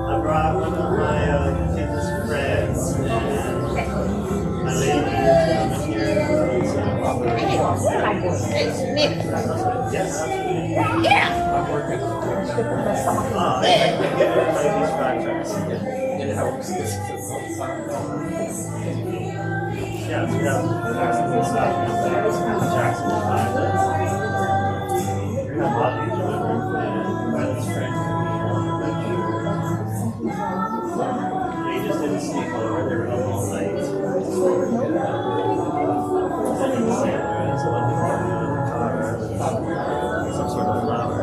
I brought one of my kids' friends and my lady is coming here. Yes. Yeah. I can get everybody these contracts. Yeah, we have Jackson 5. You're not allowed to use it. My least friend. They just didn't sleep over. They were up all night. Some sort of flower.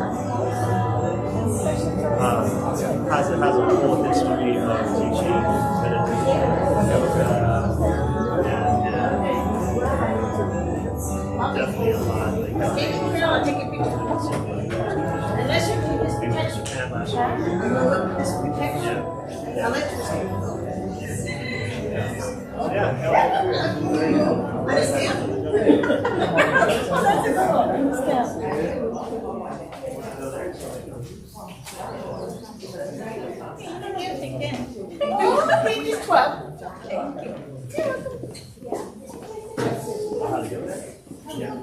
Has a whole history of teaching meditation, yoga, and definitely a lot. I'll take a picture. Unless you do this protection. Japan last year. This protection. Yeah. I'll let you stay. Yeah. Understand? Oh, that's a good one. Understand? Page is 12. Thank you. How to get there? Yeah.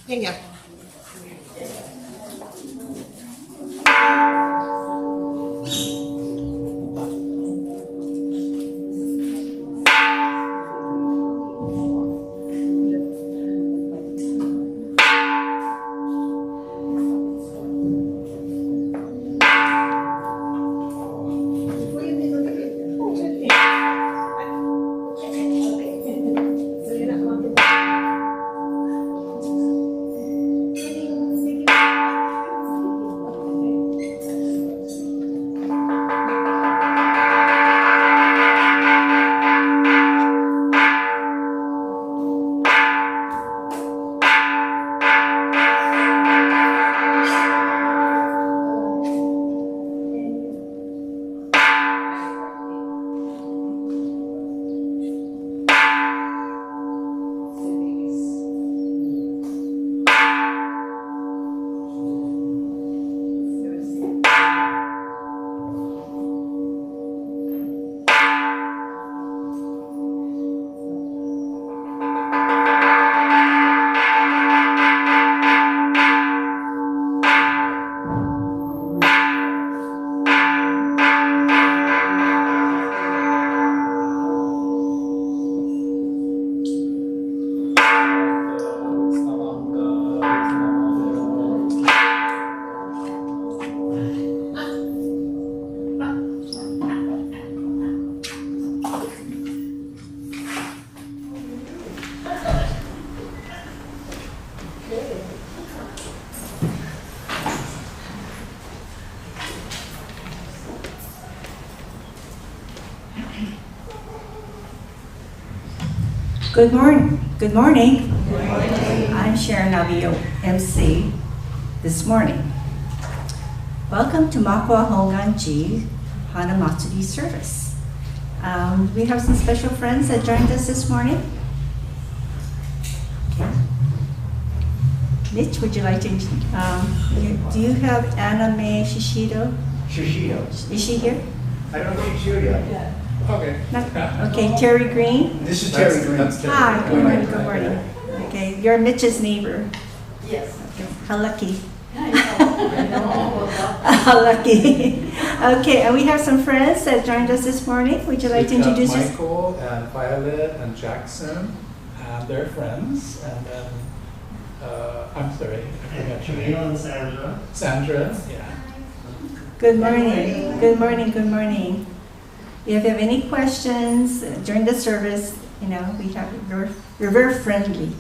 Here you go. Good morning. Good morning. I'm Sharon. I'll be your MC this morning. Welcome to Makawao Honganji Hanamatsuri service. We have some special friends that joined us this morning. Okay. Mitch, would you like to? Do you have Aname Shishido? Shishido. Is she here? I don't think she's here yet. Yeah. Okay. Okay, Terry Green. This is Terry Green. Hi, good morning, good morning. Okay, you're Mitch's neighbor. Yes. How lucky. I know. How lucky. Okay, and we have some friends that joined us this morning. Would you like to introduce us? Michael and Violet and Jackson and their friends, and then I'm sorry, I forgot your Camille name. and Sandra. Sandra, yeah. Good morning. Good morning. Good morning. If you have any questions during the service, we have you're very friendly.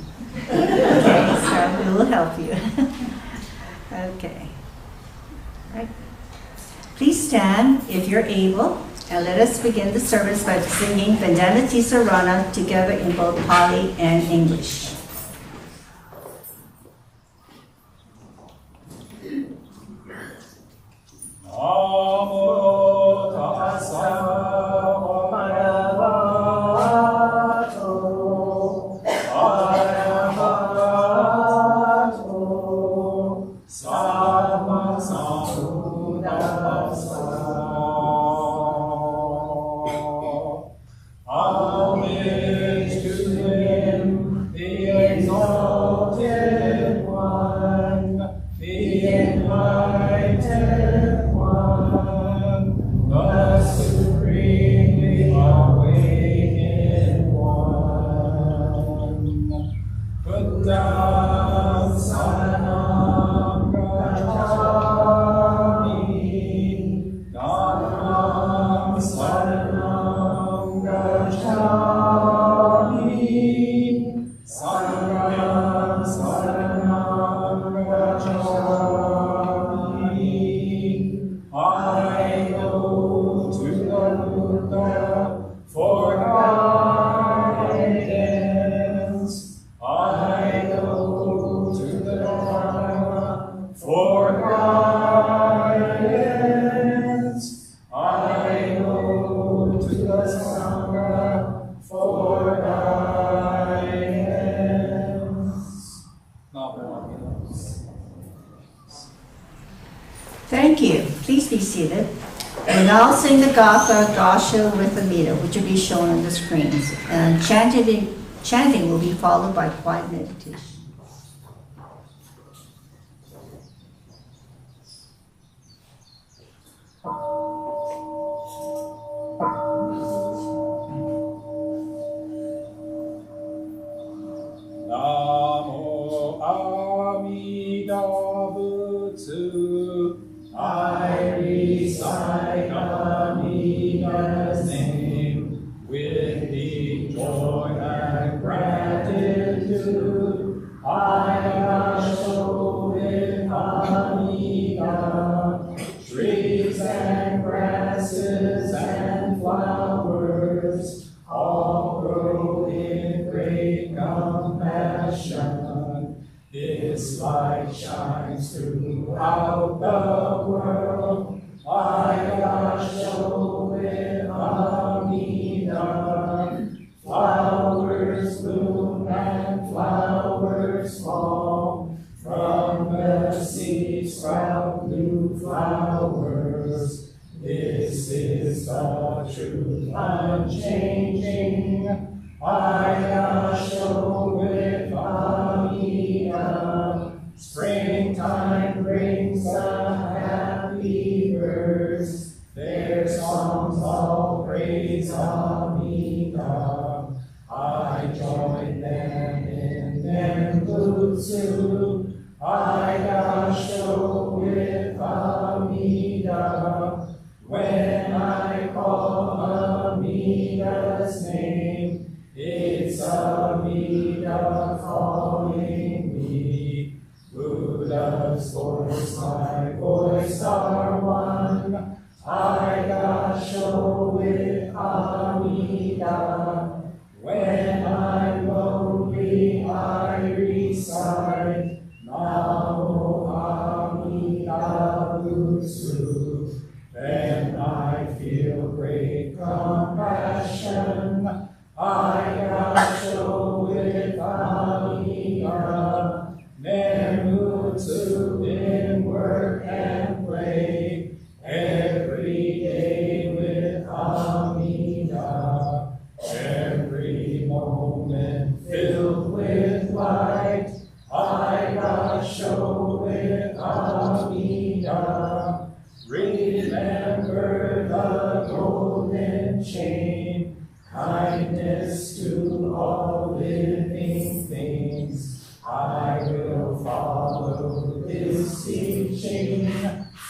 Okay, so we will help you. Okay. Right. Please stand if you're able, and let us begin the service by singing Vandanati Sarana together in both Pali and English. Namo tassa bhagavato arahato samma sambuddhassa. Homage to him, the exalted one, the enlightened one, the supremely awakened one. Buddham saranam gacchami, Dhammam saranam gacchami, Sangham saranam gacchami. I go to the Buddha for guidance. I go to the Dharma for guidance. I go to the Sangha for guidance. Thank you. Please be seated. We'll now sing the Gatha Gasha with the meter, which will be shown on the screens. And chanting will be followed by quiet meditation. Namo Amida Butsu. I recite Amida's name with deep joy and gratitude. I show with Amida trees and grasses and flowers all grow in great compassion. His light shines throughout the world. I show with Amida. Flowers bloom and flowers fall. From the seed sprout new flowers. This is the truth unchanging. I show with Amida. Springtime brings the happy birds. Their songs all praise Amida. I join them in Nembutsu. I show with Amida. When I call Amida's name, it's Amida calling me. Buddha's voice, my voice are one. I show with Amida. When I'm lonely, I recite Namo Amida Butsu. Then I feel great compassion. I show with Amida. Nembutsu in work and play. Every day with Amida. Every moment filled with light. I show with Amida. Remember the golden chain, kindness to all living things. I will follow this teaching.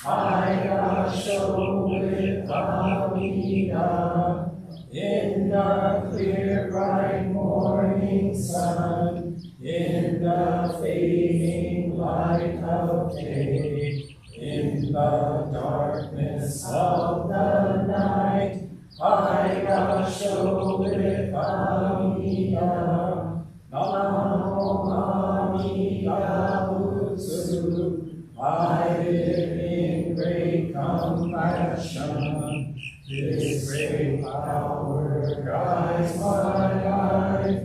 I show with Amida in the clear bright morning sun, in the fading light of day, in the darkness of the night. I show with Amida, Namo Amida Butsu. I live in great compassion. This great power guides my life.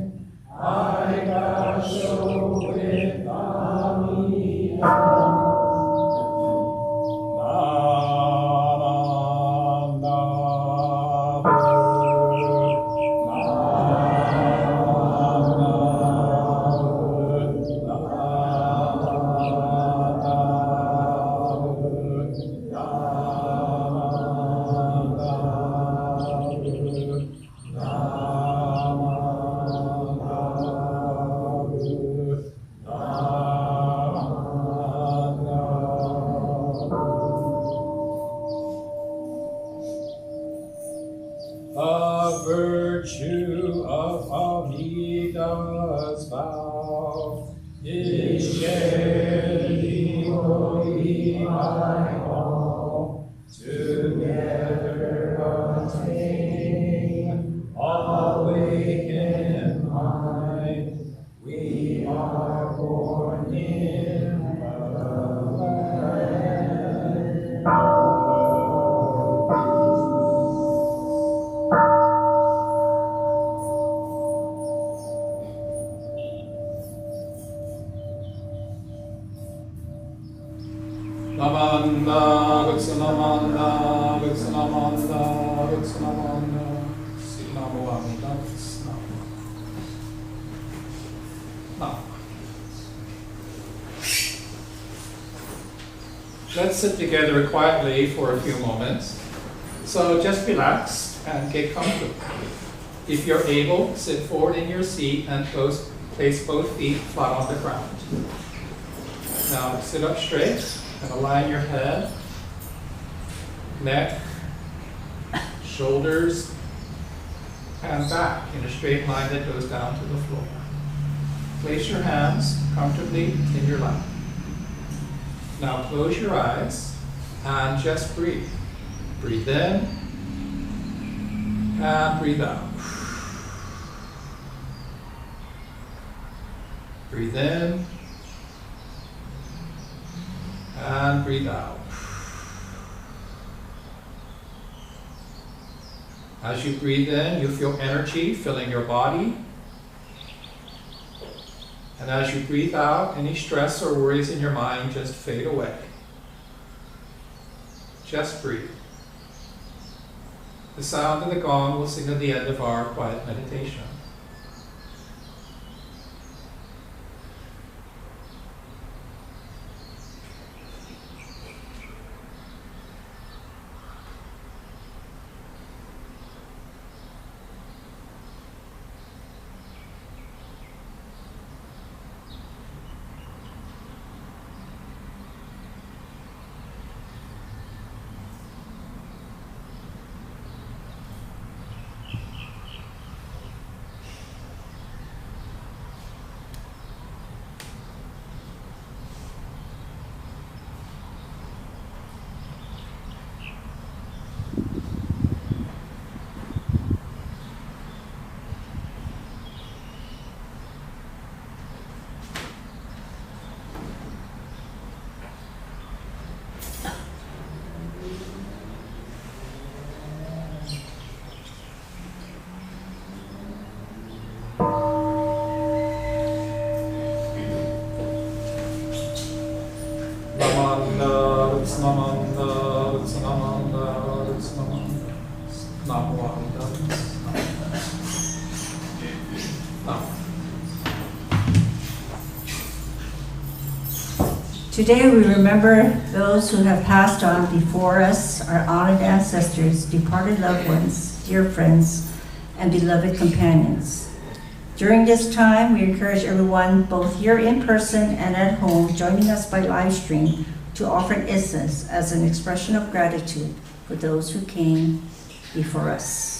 I show with Amida. The virtue of Amida's vow is charity, holy by all, together attaining awakened mind. We are born in the land. Namanda, Vixanamanda, Vixanamanda, Vixanamanda, Sinamo Amida, Vixanamanda. Now, let's sit together quietly for a few moments. So just relax and get comfortable. If you're able, sit forward in your seat and place both feet flat on the ground. Now sit up straight and align your head, neck, shoulders, and back in a straight line that goes down to the floor. Place your hands comfortably in your lap. Now close your eyes and just breathe. Breathe in and breathe out. Breathe in and breathe out. As you breathe in, you feel energy filling your body. And as you breathe out, any stress or worries in your mind just fade away. Just breathe. The sound of the gong will signal the end of our quiet meditation. Today we remember those who have passed on before us, our honored ancestors, departed loved ones, dear friends, and beloved companions. During this time, we encourage everyone, both here in person and at home, joining us by live stream, to offer incense as an expression of gratitude for those who came before us.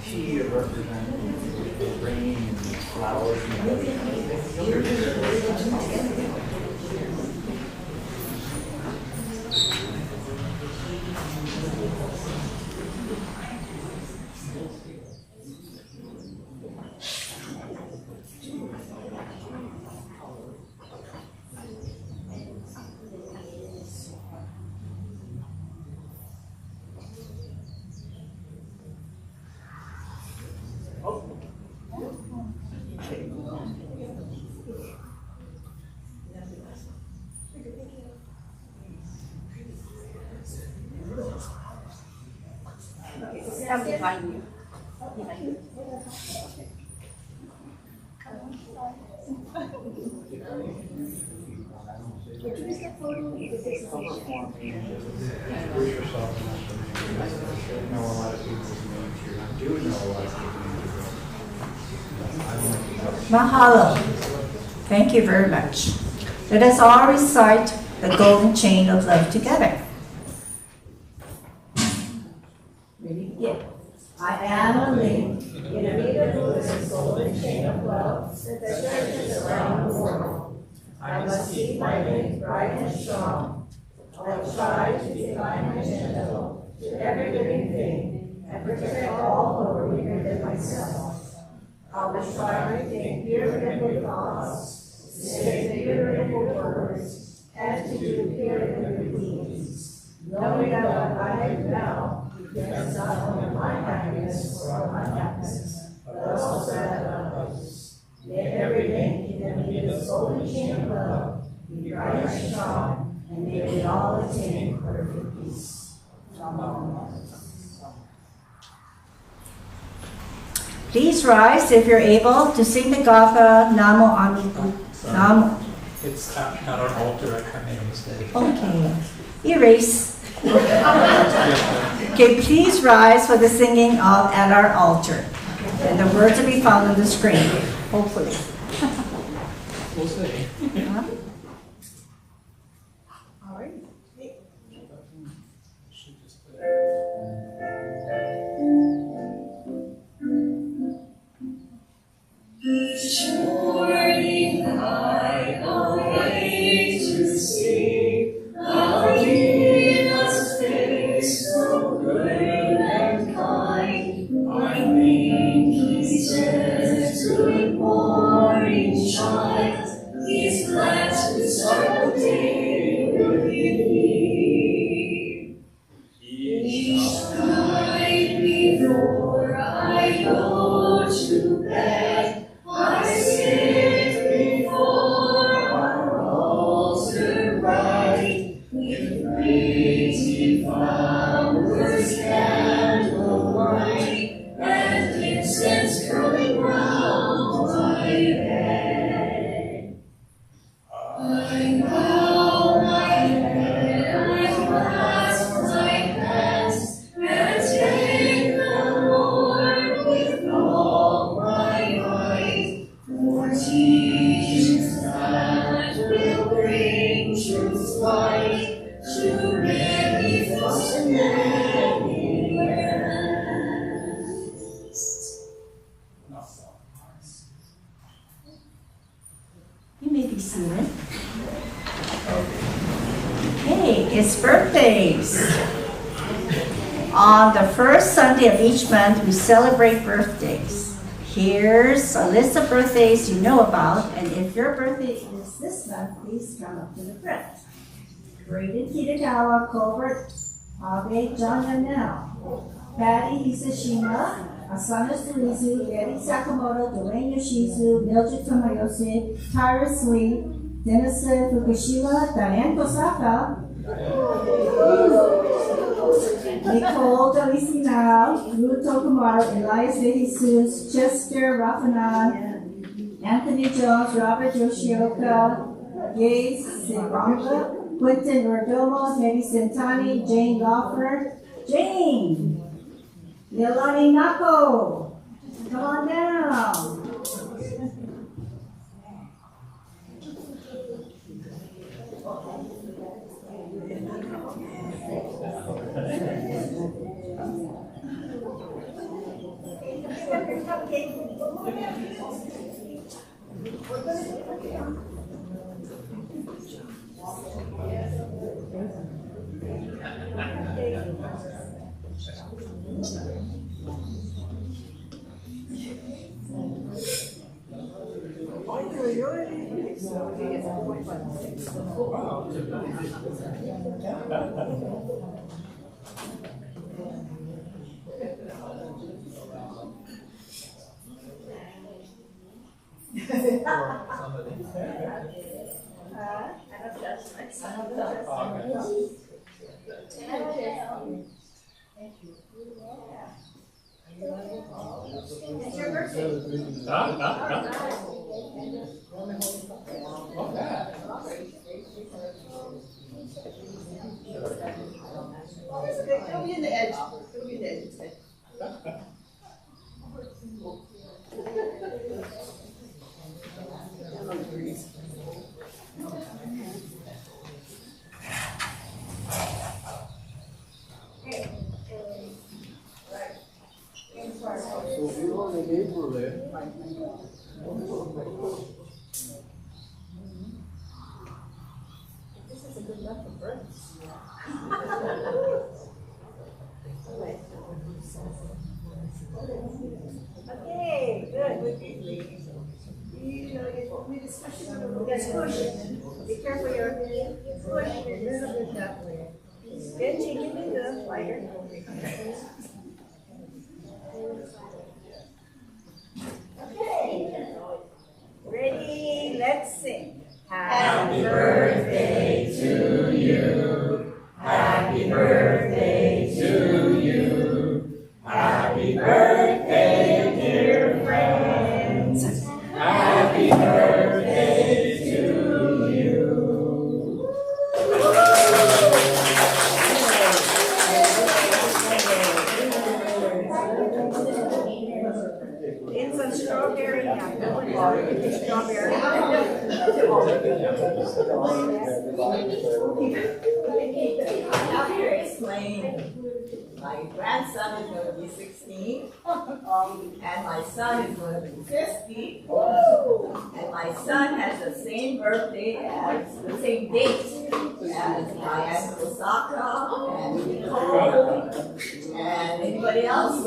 Tea represents rain and flowers and everything. Mahalo. Thank you very much. Let us all recite the golden chain of love together. Ready? Yeah. I am a link in a meter Buddha's golden chain of love that stretches around the world. I must keep my link bright and strong. I will try to be kind and gentle to every living thing and protect all who are weaker than myself. I will try to think beautiful thoughts, to say beautiful words, and to do beautiful deeds, knowing that what I do now depends not only my happiness or my happiness, but also that of others. May every link in the Buddha's golden chain of love be bright and strong, and may we all attain perfect peace. Amen. Please rise if you're able to sing the Gatha Namo Amitabha. Namo. It's at our altar. I made a mistake. Okay. Erase. Okay, please rise for the singing of At Our Altar. And the words will be found on the screen, hopefully. We'll see. All right. Journey high away to see how Jesus face so good and kind. I think he says good morning, child. He's glad to start the day with me. He shall guide me before I go to bed. I sit before our altar bright, with pretty flowers, candlelight, and incense curling round my bed. I bow my head, I clasp my hands, and thank the Lord with all my might, for teachings that will bring truth's light to many folks and many lands. You may be seated. Okay, it's birthdays. On the first Sunday of each month, we celebrate birthdays. Here's a list of birthdays you know about, and if your birthday is this month, please come up to the front. Braden Kitagawa, Colbert, Abe, John Yanel, Patty Hisashima, Asana Suizu, Betty Sakamoto, Dwayne Yoshizu, Mildred Tomoyose, Tyra Sweet, Dennis Fukushima, Diane Kosaka, Nicole Dalisinao, Ruth Tokumaru, Elias De Jesus, Chester Rafanan, Anthony Jones, Robert Yoshioka, Gay Sibanga, Quentin Ordomo, Teddy Sentani, Jane Lawford, Jane, Yolani Nako, come on down. It'll be in the edge. It'll be in the edge. Okay, good. You know, you want me to push it. Yes, push it. Be careful, your push it a little bit that way. Then take it to the lighter. Okay. Ready? Let's sing. Happy birthday to you. Happy birthday to you. Happy birthday, dear friends. Happy birthday to you. It's a strawberry Strawberry. Now here explain. My grandson is going to be 16, and my son is going to be 50, and my son has the same birthday as the same date as my Aunt Osaka and Nicole and anybody else.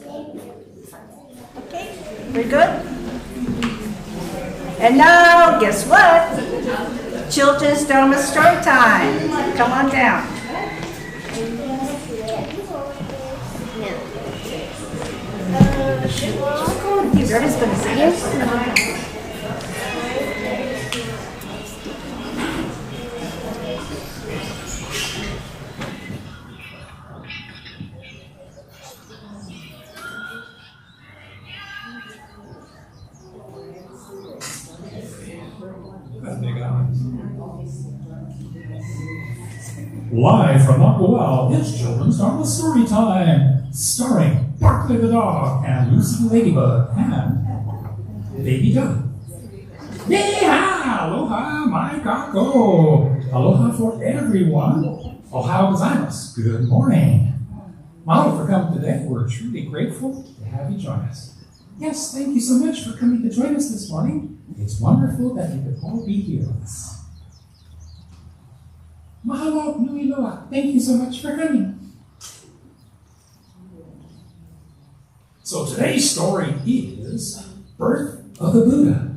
Thank you. Okay, we're good? And now, guess what? Children's Dharma story time. Come on down. Everybody's going to sing. Live from Makawao, it's Children's Dharma Story Time, starring Barkley the Dog and Lucy the Ladybug and Baby Duck. Yeah! Aloha, my kako! Aloha for everyone. Ohio gozaimasu. Good morning. Mahalo for coming today. We're truly grateful to have you join us. Yes, thank you so much for coming to join us this morning. It's wonderful that you could all be here with us. Mahalo, nui loa. Thank you so much for coming. So today's story is Birth of the Buddha,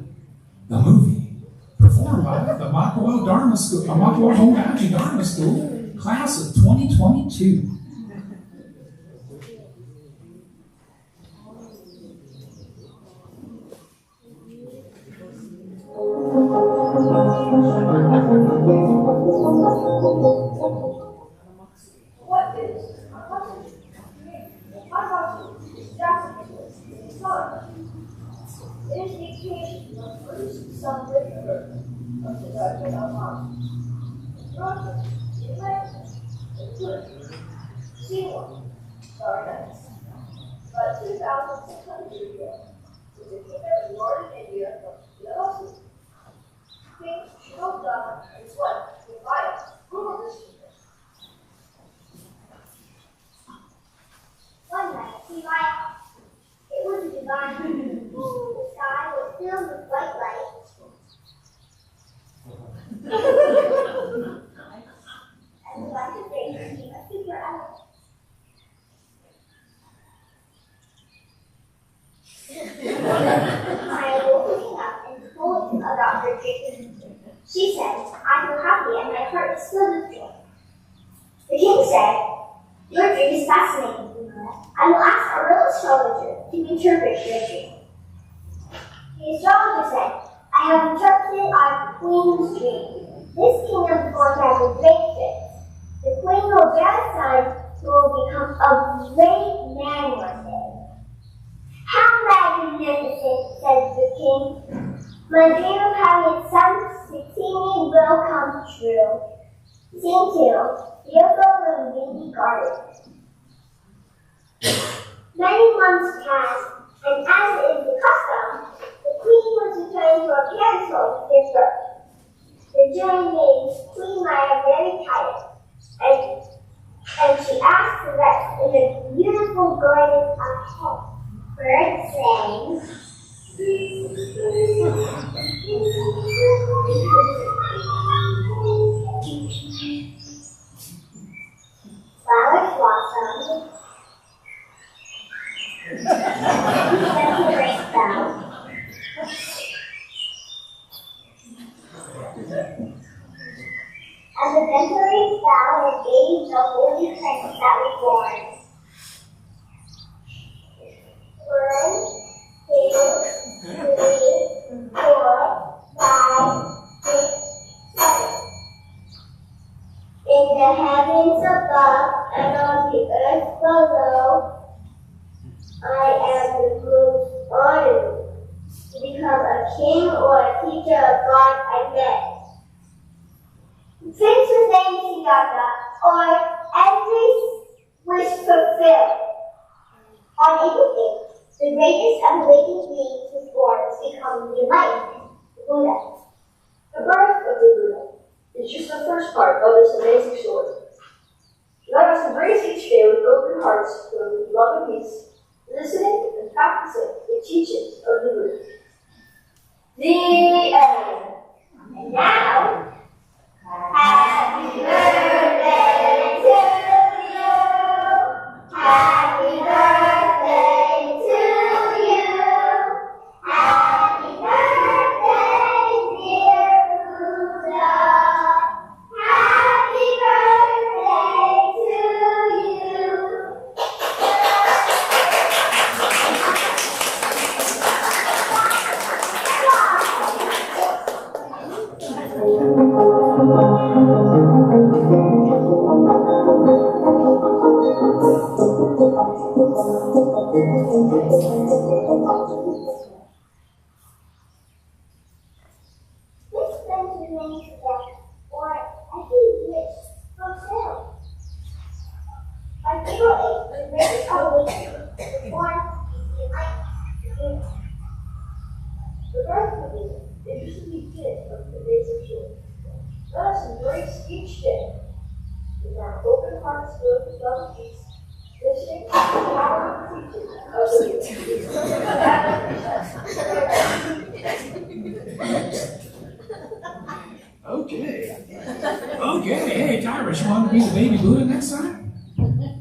the movie, performed by the Makawao Dharma School, Makawao Honganji Dharma School, class of 2022. What is Hanamatsuri? Hanamatsuri is Japanese for sun. It is the occasion of first sunlit birth of the Dharma. Roger, Atlantis, and Turkey, Ceylon, Stardust. About 2,600 years ago, was a kingdom of northern India from Hanamatsuri. King Shinoda and his wife, Makawao, ruled this kingdom. One night, it was a divine moon. The sky was filled with white light. And the light of day became a super animal. I was looking up and told him about her dream. She said, I feel happy and my heart is filled with joy. The king said, your dream is fascinating. I will ask our little astrologer to interpret your dream. The astrologer said, I have interpreted our queen's dream. This kingdom forecasts a great fate. The queen will bear a son who will become a great man one day. How magnificent, said the king. My dream of having a son succeeding will come true. Scene 2, beautiful little windy garden. Many months passed, and as is the custom, the queen was returning to her parents' home to give birth. The journey made Queen Maya very tired, and she asked to rest in a beautiful garden ahead. Birds sang. Flowers blossom. Gentle rain fell. As the gentle rain fell, and bathed the holy prince that was born. 1, 2, 3, 4, 5, 6, 7. In the heavens above and on the earth below, I am the most honored to become a king or a teacher of God and men. The prince was named Siddhartha, or every wish fulfilled. On April 8th, the greatest of living beings was born to become the enlightened, the Buddha. The birth of the Buddha is just the first part of this amazing story. Let us embrace each day with open hearts, filled with love and peace, listening and practicing the teachings of the Buddha. The end. And now, happy birthday to you. Happy birthday to you. Happy birthday, dear Buddha. Happy birthday to you. This friend remains together, or as he wish, fulfilled. On April 8th, the greatest of or The birth of the Buddha is just the beginning of the amazing story. Let us embrace each day with our open hearts filled with love and peace, listening to the power of the teachings of the Okay. Okay. Hey, Tyrus, you want to be the baby Buddha next time?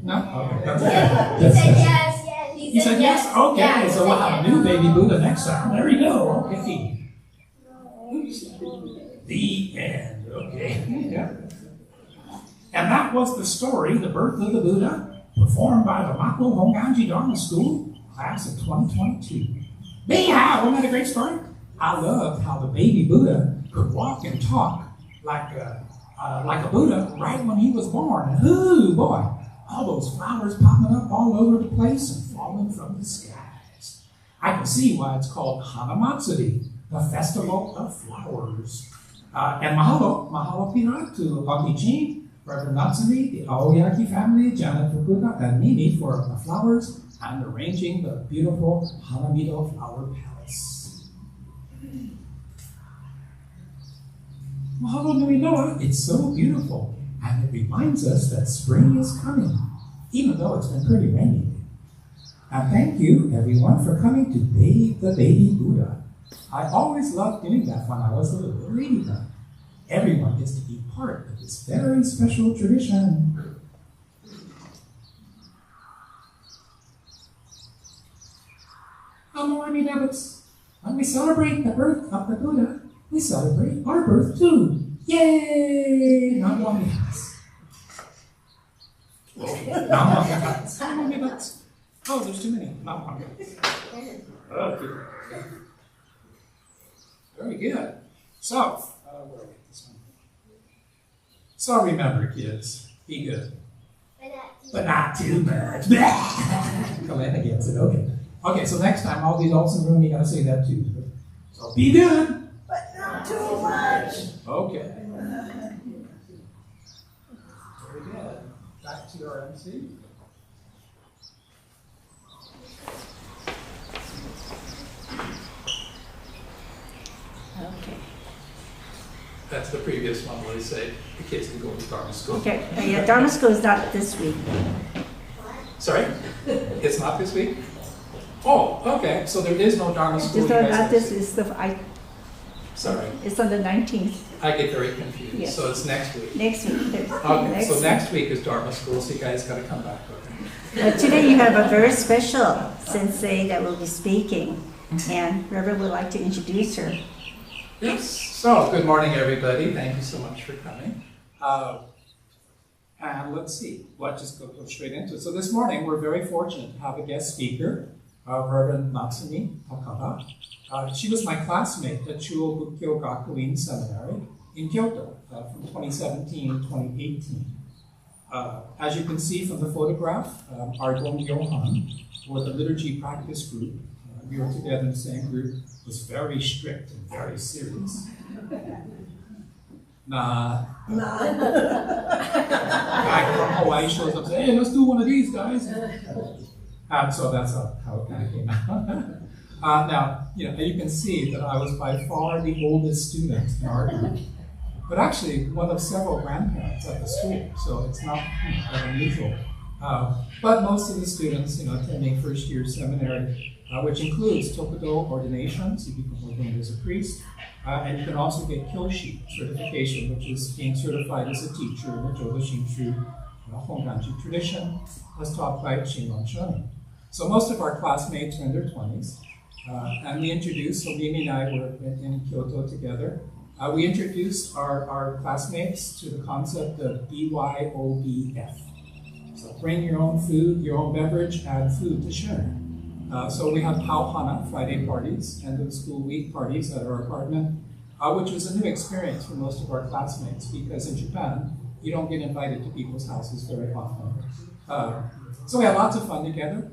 No? Okay. That's okay. He said yes, yes. He said yes? Okay, Yeah, so we'll have a new baby Buddha next time. There you go. Okay. The end. Okay. Yeah. And that was the story, The Birth of the Buddha, performed by the Makawao Honganji Dharma School, class of 2022. Meow, wasn't that a great story? I loved how the baby Buddha could walk and talk like a Buddha right when he was born. And ooh, boy, all those flowers popping up all over the place and falling from the skies. I can see why it's called Hanamatsuri, the festival of flowers. And mahalo pira to Akichin, Reverend Natsumi, the Aoyaki family, Janet Fukuda, and Mimi for the flowers and arranging the beautiful Hanamido Flower Palace. Mahalo nui loa, it's so beautiful, and it reminds us that spring is coming, even though it's been pretty rainy. And thank you, everyone, for coming to bathe the baby Buddha. I always loved doing that when I was a little lady. Everyone gets to be part of this very special tradition. Amorami Nabbits, when we celebrate the birth of the Buddha, we celebrate our birth too. Yay! Namwami Nabbits. Oh, there's too many. Namwami Nabbits. Okay. Very good. So, where are we? This one. So remember, kids, be good. But not too much. Kalena gets it, okay. Okay, so next time, all the adults in the room, you gotta say that too. So be good. But not too much. Okay. Very good. Back to your MC. Okay. That's the previous one where they say the kids can go to Dharma school. Okay. Yeah, Dharma school is not this week. Sorry? It's not this week? Oh, okay. So there is no Dharma school. Just you guys not have this to- is the Sorry, It's on the 19th, I get very confused. Yes. So it's next week. next week. Okay, so next week is Dharma school, so you guys got to come back. Okay. Today you have a very special sensei that will be speaking, and Reverend would like to introduce her. Yes. So, good morning, everybody. Thank you so much for coming. And let's see, let's just go straight into it. So this morning, we're very fortunate to have a guest speaker, Reverend Natsumi Takada. She was my classmate at Chuo Bukkyo Gakuin Seminary in Kyoto from 2017 to 2018. As you can see from the photograph, our Gongyohan, or the liturgy practice group, we were together in the same group, was very strict and very serious. Guy from Hawaii shows up and says, hey, let's do one of these, guys. And so that's how it kind of came out. Now, you can see that I was by far the oldest student in our group, but actually one of several grandparents at the school, so it's not that unusual. But most of the students, attending first-year seminary, which includes Tokudo ordinations, you become ordained as a priest, and you can also get Kyoshi certification, which is being certified as a teacher in the Jodo Shinshu Honganji tradition, as taught by Shingon Shonin. So most of our classmates are in their 20s, and we introduced, so Mimi and I were in Kyoto together, we introduced our classmates to the concept of BYOBF. So bring your own food, your own beverage, and food to share. So we have Pauhana Friday parties, end of school week parties at our apartment, which was a new experience for most of our classmates because in Japan, you don't get invited to people's houses very often. So we had lots of fun together,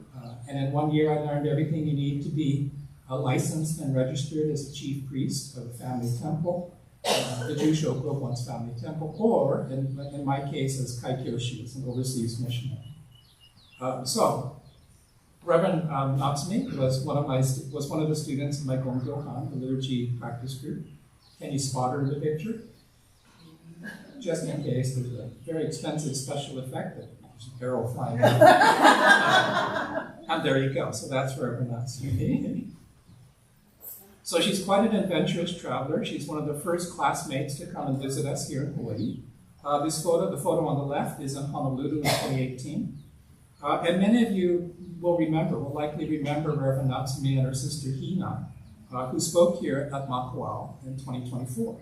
and in 1 year I learned everything you need to be licensed and registered as a chief priest of a family temple, the Jushoku of one's family temple, or in my case as Kaikyoshi, as an overseas missionary. So Reverend Natsumi was one of the students in my Gongyohan, the liturgy practice group. Can you spot her in the picture? Just in case, there's a very expensive special effect that there's an arrow flying out. And there you go. So that's Reverend Natsumi. So she's quite an adventurous traveler. She's one of the first classmates to come and visit us here in Hawaii. The photo on the left is in Honolulu in 2018. And many of you will likely remember Reverend Natsumi and her sister Hina, who spoke here at Makawao in 2024.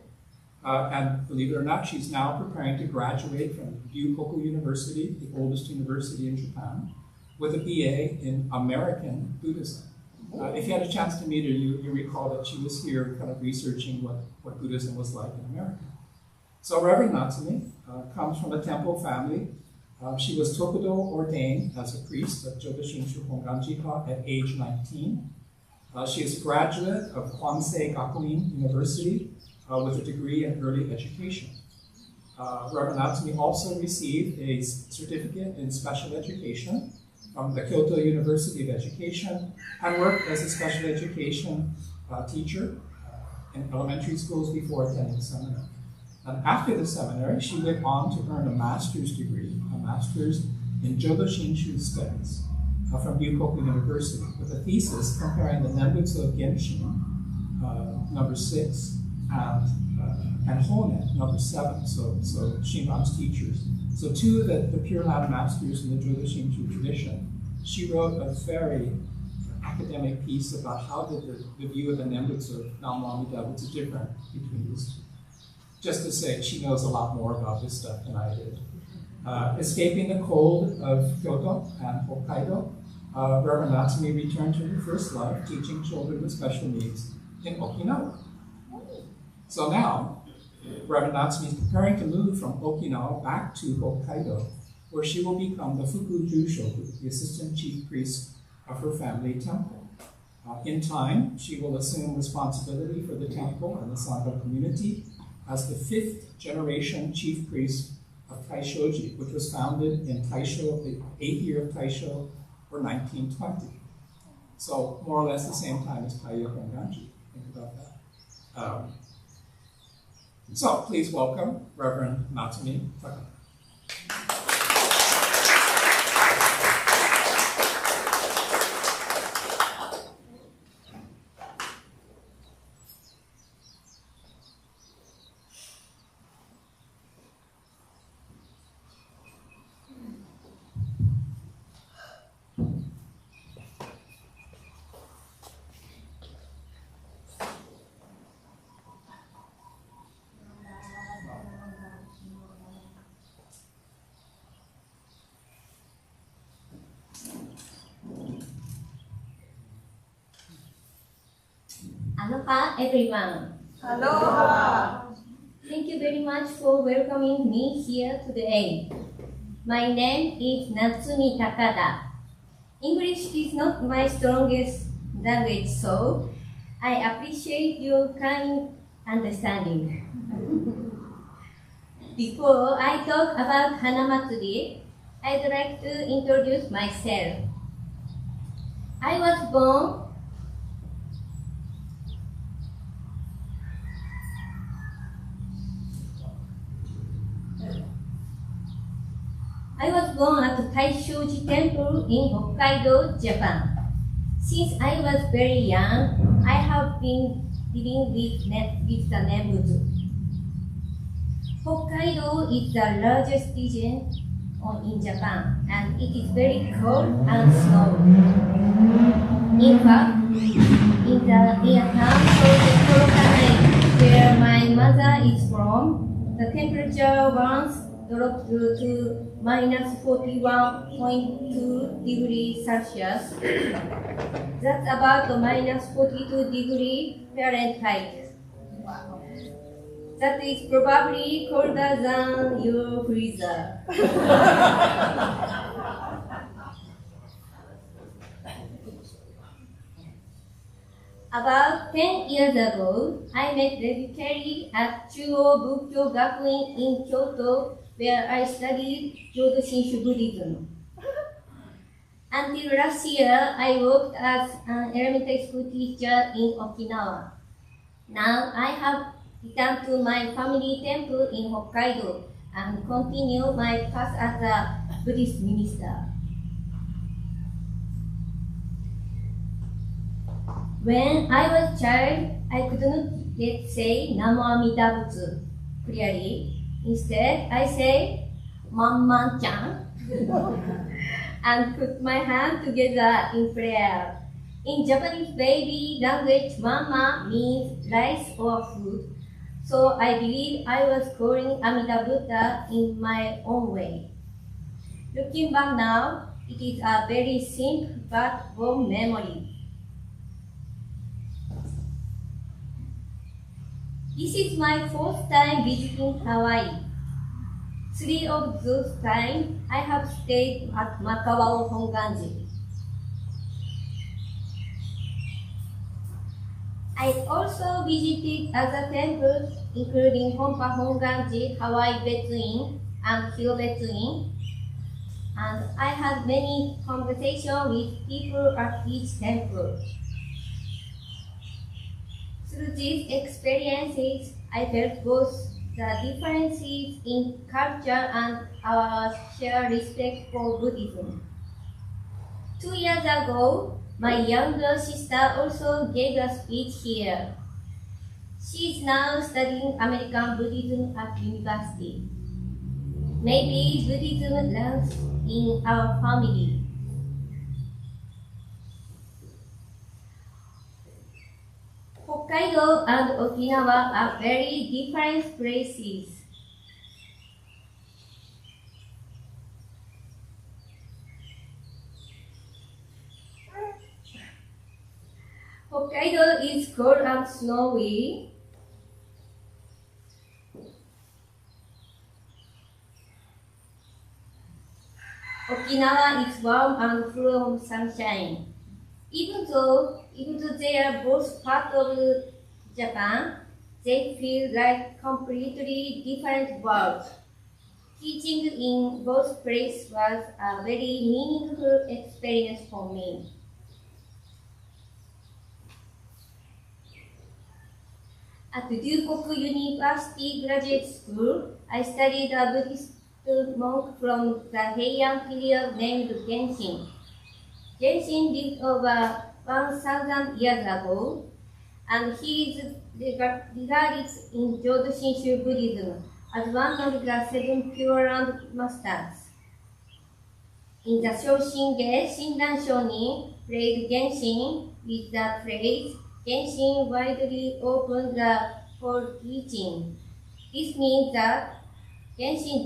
And believe it or not, she's now preparing to graduate from Ryukoku University, the oldest university in Japan, with a BA in American Buddhism. If you had a chance to meet her, you recall that she was here kind of researching what Buddhism was like in America. So Reverend Natsumi comes from a temple family. She was Tokudo ordained as a priest at Jodo Shinshu Honganji-ha at age 19. She is a graduate of Kwansei Gakuin University with a degree in early education. Reverend Natsumi also received a certificate in special education from the Kyoto University of Education and worked as a special education teacher in elementary schools before attending seminary. And after the seminary, she went on to earn a master's degree, a master's in Jodo Shinshu studies from Ryukoku University, with a thesis comparing the Nembutsu of Genshin, number 6, and Honen, number 7, so Shinran's teachers. So two of the Pure Land masters in the Jodo Shinshu tradition. She wrote a very academic piece about how the view of the Nembutsu of Namu Amida was different between these two. Just to say, she knows a lot more about this stuff than I did. Escaping the cold of Kyoto and Hokkaido, Reverend Natsumi returned to her first love, teaching children with special needs in Okinawa. So now, Reverend Natsumi is preparing to move from Okinawa back to Hokkaido, where she will become the Fukuju Shoku, the assistant chief priest of her family temple. In time, she will assume responsibility for the temple and the Sangha community as the 5th generation chief priest of Taishoji, which was founded in Taisho, the 8th year of Taisho, or 1920. So more or less the same time as Taiyo Honganji. Think about that. So please welcome Reverend Natsumi Takada. Aloha everyone. Aloha. Thank you very much for welcoming me here today. My name is Natsumi Takada. English is not my strongest language, so I appreciate your kind understanding. Before I talk about Hanamatsuri, I'd like to introduce myself. I was born at Taishoji Temple in Hokkaido, Japan. Since I was very young, I have been living with the neighborhood. Hokkaido is the largest region in Japan, and it is very cold and snowy. In fact, in a town called Torokanai, where my mother is from, the temperature once dropped to minus 41.2 degrees Celsius. That's about minus 42 degrees Fahrenheit. That is probably colder than your freezer. About 10 years ago, I met Rebukerry at Chuo Bukkyo Gakuin in Kyoto, where I studied Jodo Shinshu Buddhism. Until last year, I worked as an elementary school teacher in Okinawa. Now I have returned to my family temple in Hokkaido and continue my path as a Buddhist minister. When I was a child, I could not yet say Namo Amida Butsu clearly. Instead, I say Mamman-chan and put my hands together in prayer. In Japanese baby language, Mama means rice or food. So I believe I was calling Amida Buddha in my own way. Looking back now, it is a very simple but warm memory. This is my fourth time visiting Hawaii. 3 of those times I have stayed at Makawao Honganji. I also visited other temples including Honpa Honganji, Hawaii Betsuin, and Hyo Betsuin, and I had many conversations with people at each temple. Through these experiences, I felt both the differences in culture and our shared respect for Buddhism. 2 years ago, my younger sister also gave a speech here. She is now studying American Buddhism at university. Maybe Buddhism runs in our family. Hokkaido and Okinawa are very different places. Hokkaido is cold and snowy. Okinawa is warm and full of sunshine. Even though they are both part of Japan, they feel like completely different worlds. Teaching in both places was a very meaningful experience for me. At Ryukoku University Graduate School, I studied a Buddhist monk from the Heian period named Genshin. Genshin lived over 1,000 years ago, and he is regarded in Jodo Shinshu Buddhism as one of the 7 Pure Land Masters. In the Shoshinge, Shinran Shonin praised Genshin with the phrase, Genshin widely opened the whole teaching. This means that Genshin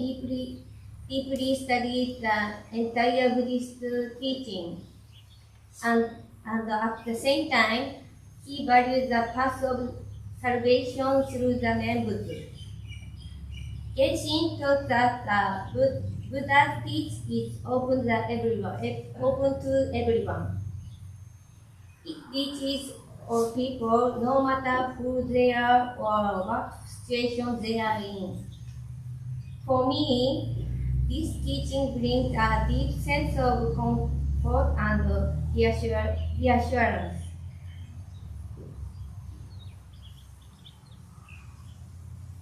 deeply studied the entire Buddhist teaching. And at the same time, He values the path of salvation through the Nembutsu. Genshin taught that the Buddha's teach is open to everyone. It teaches all people, no matter who they are or what situation they are in. For me, this teaching brings a deep sense of comfort and reassurance.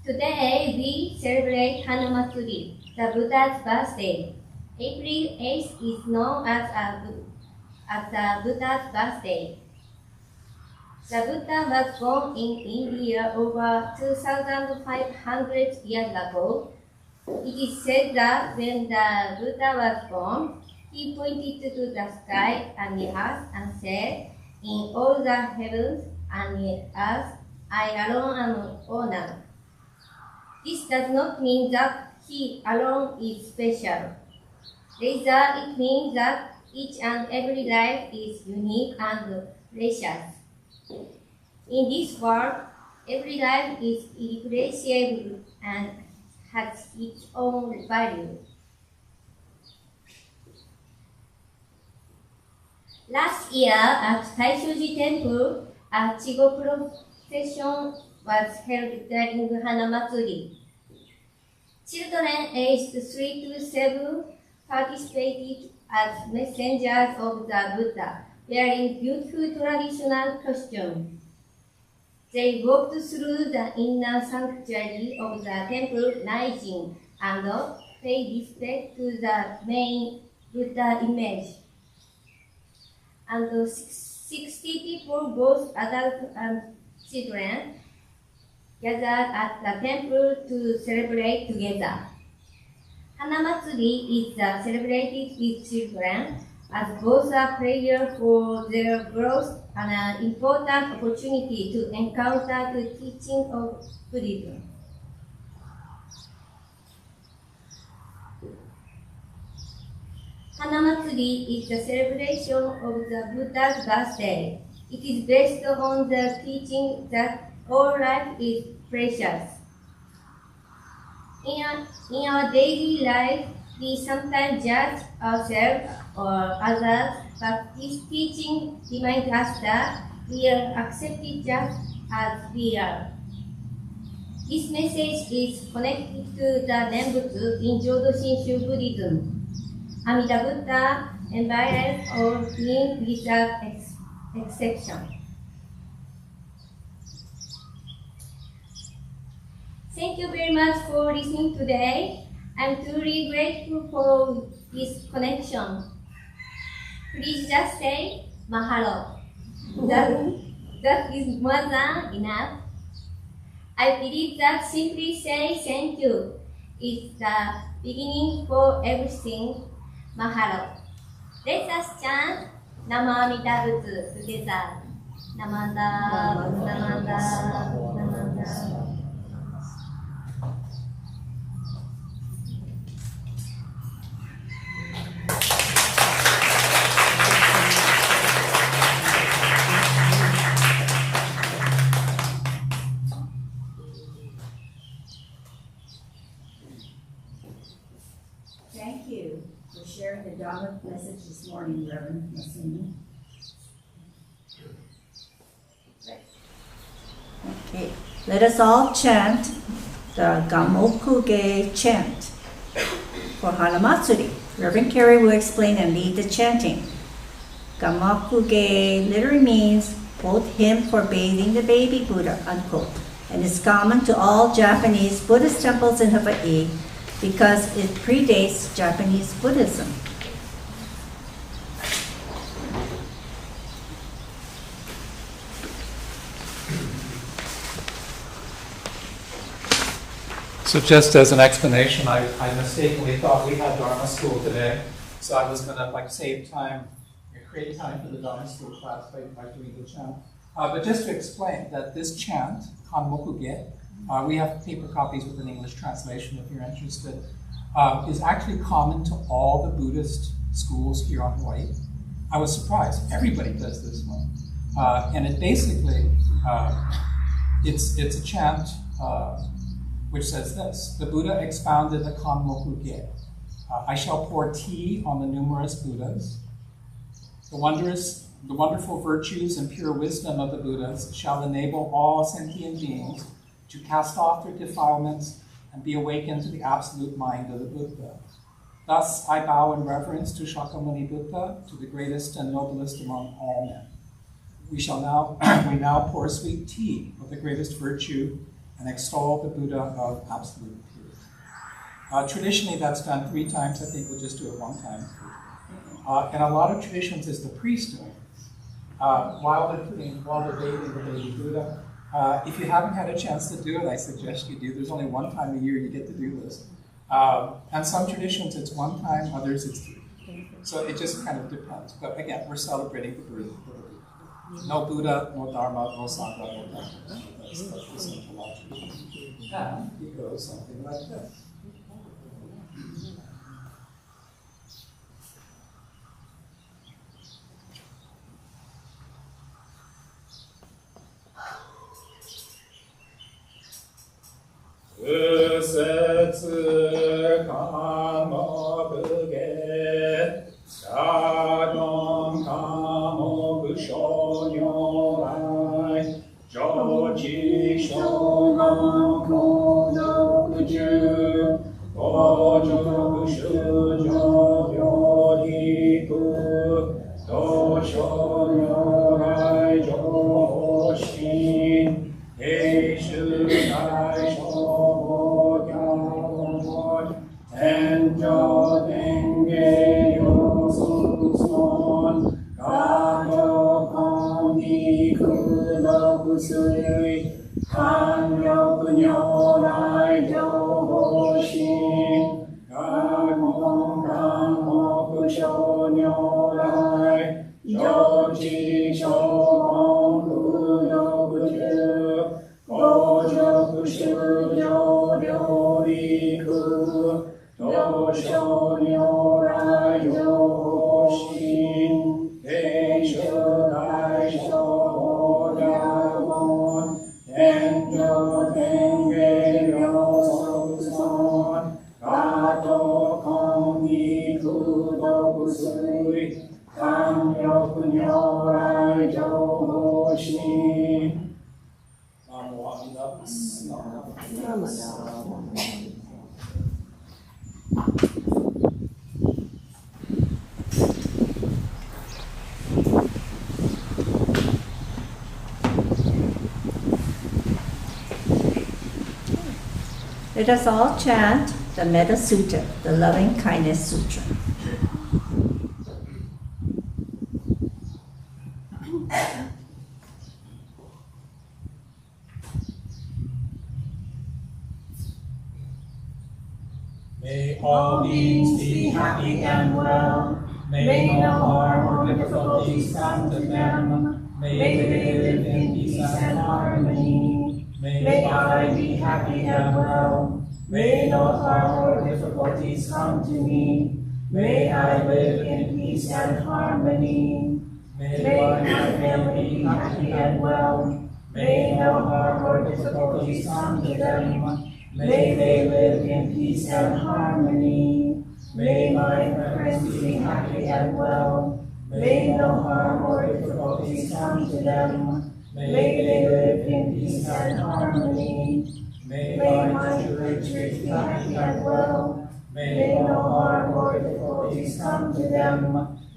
Today, we celebrate Hanamatsuri, the Buddha's birthday. April 8th is known as the Buddha's birthday. The Buddha was born in India over 2,500 years ago. It is said that when the Buddha was born, he pointed to the sky and the earth and said, "In all the heavens and the earth, I alone am owner." This does not mean that he alone is special. Rather, it means that each and every life is unique and precious. In this world, every life is irreplaceable and has its own value. Last year at Taishoji Temple, a Chigo procession was held during Hanamatsuri. Children aged 3 to 7 participated as messengers of the Buddha, wearing beautiful traditional costumes. They walked through the inner sanctuary of the temple Naijin and paid respect to the main Buddha image. And 60 people, both adults and children, gathered at the temple to celebrate together. Hanamatsuri is celebrated with children as both a prayer for their growth and an important opportunity to encounter the teaching of Buddhism. Hanamatsuri is the celebration of the Buddha's birthday. It is based on the teaching that all life is precious. In our daily life, we sometimes judge ourselves or others, but this teaching reminds us that we are accepted just as we are. This message is connected to the Nembutsu in Jodo Shinshu Buddhism. Amida Buddha embodies all beings without exception. Thank you very much for listening today. I'm truly grateful for this connection. Please just say mahalo. That is more than enough. I believe that simply say thank you is the beginning for everything. Mahalo. Let us chant Nama Amida Butsu together. Namanda, Namanda, Namanda. Thank you for sharing the Dharma message this morning, Reverend Masumi. Okay, let us all chant the Gamokuge chant for Hanamatsuri. Reverend Carey will explain and lead the chanting. Gamokuge literally means, quote, hymn for bathing the baby Buddha, unquote, and is common to all Japanese Buddhist temples in Hawaii because it predates Japanese Buddhism. So just as an explanation, I mistakenly thought we had Dharma school today, so I was going to save time, create time for the Dharma school class by doing the chant. But just to explain that this chant, Kanmokuge, we have paper copies with an English translation if you're interested, is actually common to all the Buddhist schools here on Hawaii. I was surprised. Everybody does this one. And it basically, it's a chant which says this: the Buddha expounded the Kanmoku-ge. I shall pour tea on the numerous Buddhas. The wonderful virtues and pure wisdom of the Buddhas shall enable all sentient beings to cast off their defilements and be awakened to the absolute mind of the Buddha. Thus, I bow in reverence to Shakyamuni Buddha, to the greatest and noblest among all men. We now pour sweet tea of the greatest virtue and extol the Buddha of absolute truth. Traditionally, that's done 3 times. I think we'll just do it 1 time. In a lot of traditions, it's the priest doing it. While they're bathing the baby Buddha. If you haven't had a chance to do it, I suggest you do. There's only 1 time a year you get to do this. And some traditions it's 1 time, others it's 3. So it just kind of depends. But again, we're celebrating the birth of the Buddha. No Buddha, no Dharma, no Sangha, no Dharma. That's the simple logic. And it goes something like this. Let us all chant the Metta Sutta, the Loving Kindness Sutra. May all beings be happy and well. May no harm or difficulties come to them. May they live in peace and harmony. May I be happy and well. May no harm or difficulties come to me. May I live in peace and harmony. May my family be happy and well. May no harm or difficulties come to them. May they live in peace and harmony. May my friends be happy and well. May no harm or difficulties come to them. May they live in peace and harmony. May my church be happy and well. May no harm or difficulties come to them.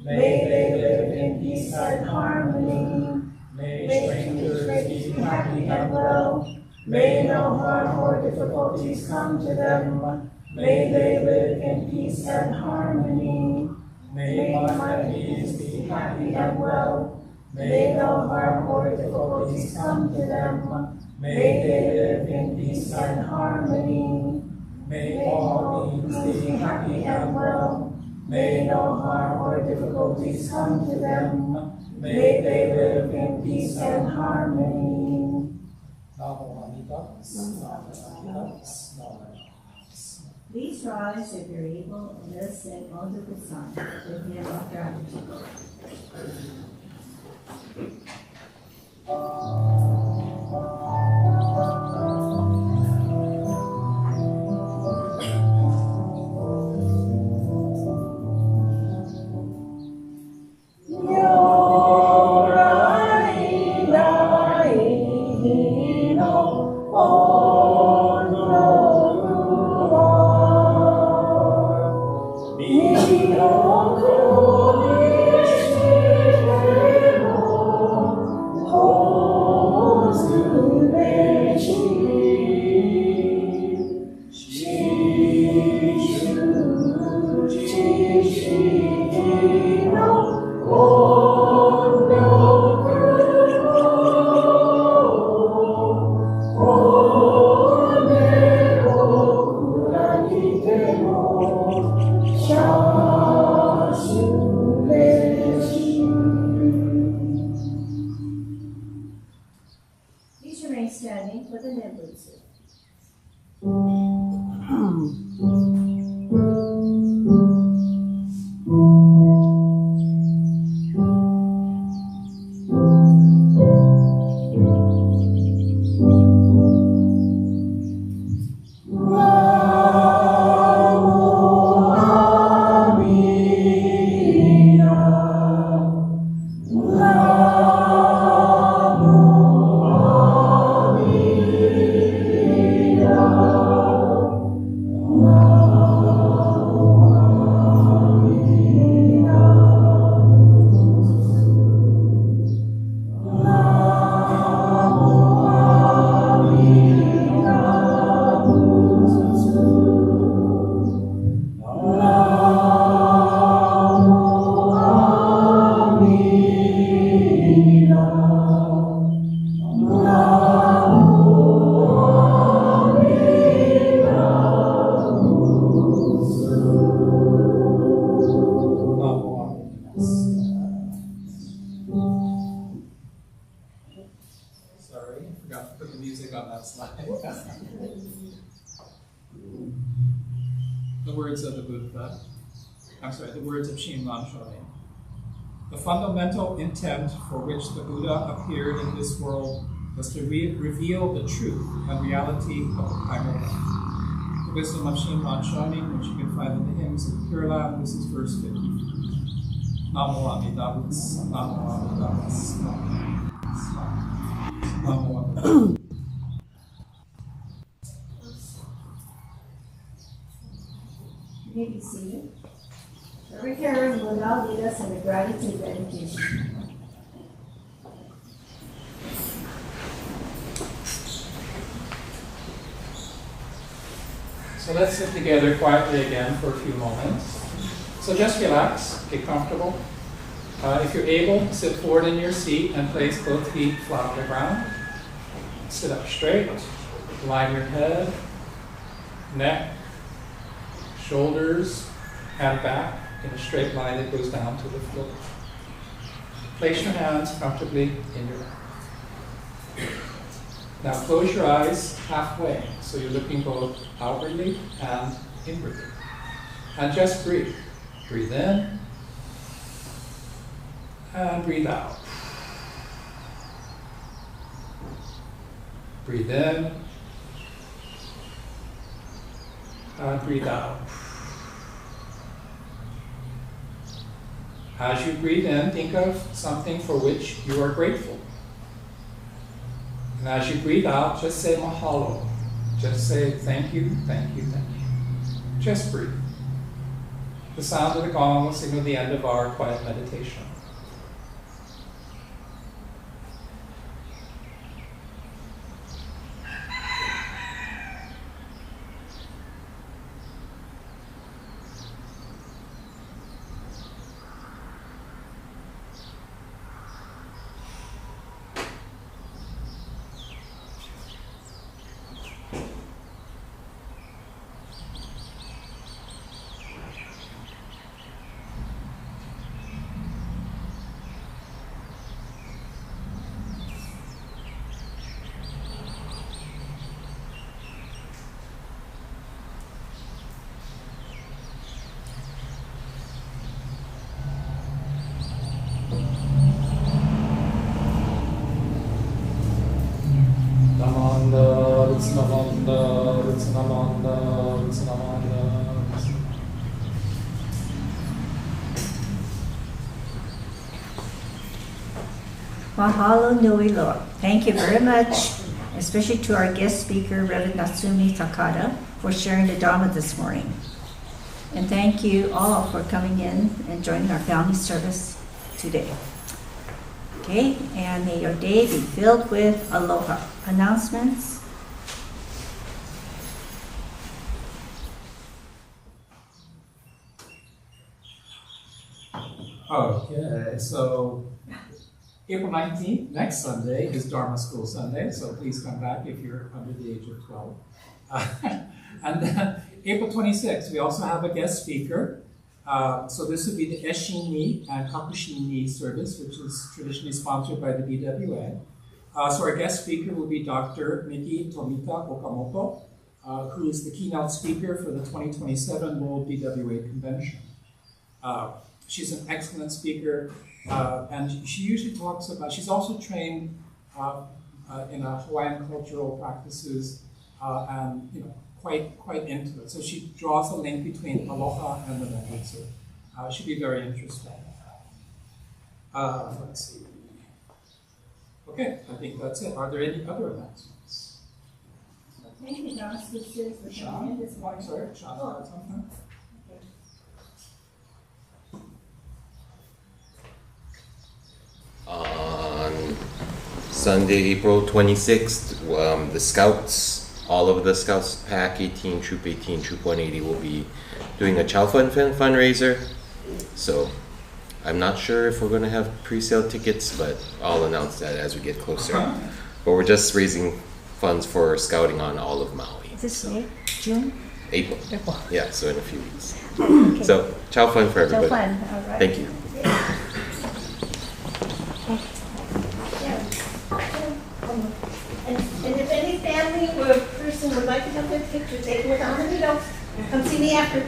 May they live in peace and harmony. May strangers be happy and well. May no harm or difficulties come to them. May they live in peace and harmony. May my enemies be happy and well. May no harm or difficulties come to them. May they live in peace and harmony. May all beings be happy and well. May no harm or difficulties come to them. May they live in peace and harmony. Please rise if you're able and let us sing Onto the Sun with hymn of gratitude. Please remain standing for the Nebutsu. Sorry, I forgot to put the music on that slide. The words of the Buddha, the words of Shinran Shonin. The fundamental intent for which the Buddha appeared in this world was to reveal the truth and reality of the primal life. The wisdom of Shinran Shonin, which you can find in the hymns of the Pure Land, this is verse 50. Namo Amida Butsu, Namo Amida Butsu, Namo Amida Butsu. You may be seated. Every Karen will now lead us in a gratitude meditation. So let's sit together quietly again for a few moments. So just relax, get comfortable. If you're able, sit forward in your seat and place both feet flat on the ground. Sit up straight, line your head, neck, shoulders, and back in a straight line that goes down to the floor. Place your hands comfortably in your lap. Now close your eyes halfway, so you're looking both outwardly and inwardly. And just breathe. Breathe in and breathe out. Breathe in and breathe out. As you breathe in, think of something for which you are grateful. And as you breathe out, just say mahalo. Just say thank you, thank you, thank you. Just breathe. The sound of the gong will signal the end of our quiet meditation. Rutsanamanda, Rutsanamanda, Rutsanamanda. Mahalo nui loa. Thank you very much, especially to our guest speaker, Reverend Natsumi Takada, for sharing the Dharma this morning. And thank you all for coming in and joining our family service today. Okay, and may your day be filled with aloha. Announcements? Okay, so April 19th, next Sunday, is Dharma School Sunday, so please come back if you're under the age of 12. And then April 26th, we also have a guest speaker. So this would be the Eshin-ni and Kakushin-ni service, which is traditionally sponsored by the BWA. So our guest speaker will be Dr. Miki Tomita Okamoto, who is the keynote speaker for the 2027 World BWA Convention. She's an excellent speaker, and she usually talks about, she's also trained in Hawaiian cultural practices, and quite into it. So she draws a link between aloha and the Menjutsu. Should be very interesting. Let's see. Okay, I think that's it. Are there any other announcements? Thank you, John. Sean? Sorry, Sean had something? On Sunday, April 26th, the Scouts, all of the Scouts Pack 18, Troop 18, Troop 180 will be doing a Chow Fun fundraiser. So I'm not sure if we're going to have pre-sale tickets, but I'll announce that as we get closer. But we're just raising funds for scouting on all of Maui. Is this May? June? April. Yeah, so in a few weeks. Okay. So Chow Fun for everybody. Chow fun, all right. Thank you. And if any family or person would like to come take pictures, they can $100. Come see me after.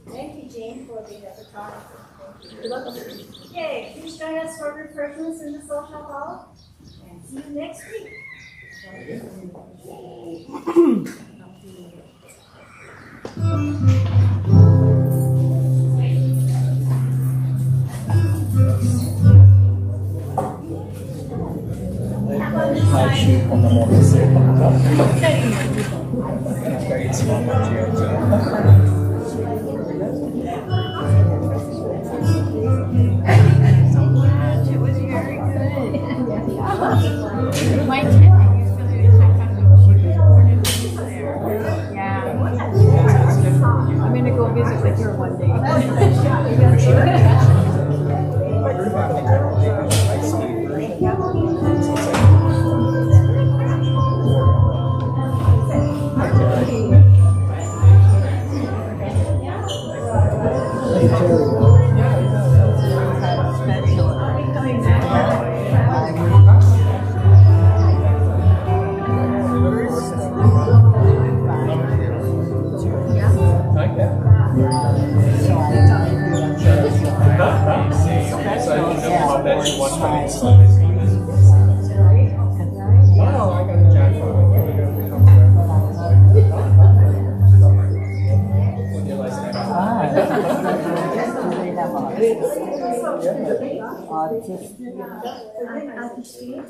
Thank you, Jane, for the photography. You're welcome. Yay, please join us for refreshments in the social hall. And see you next week. I'm going to go visit with her one day. Artistic.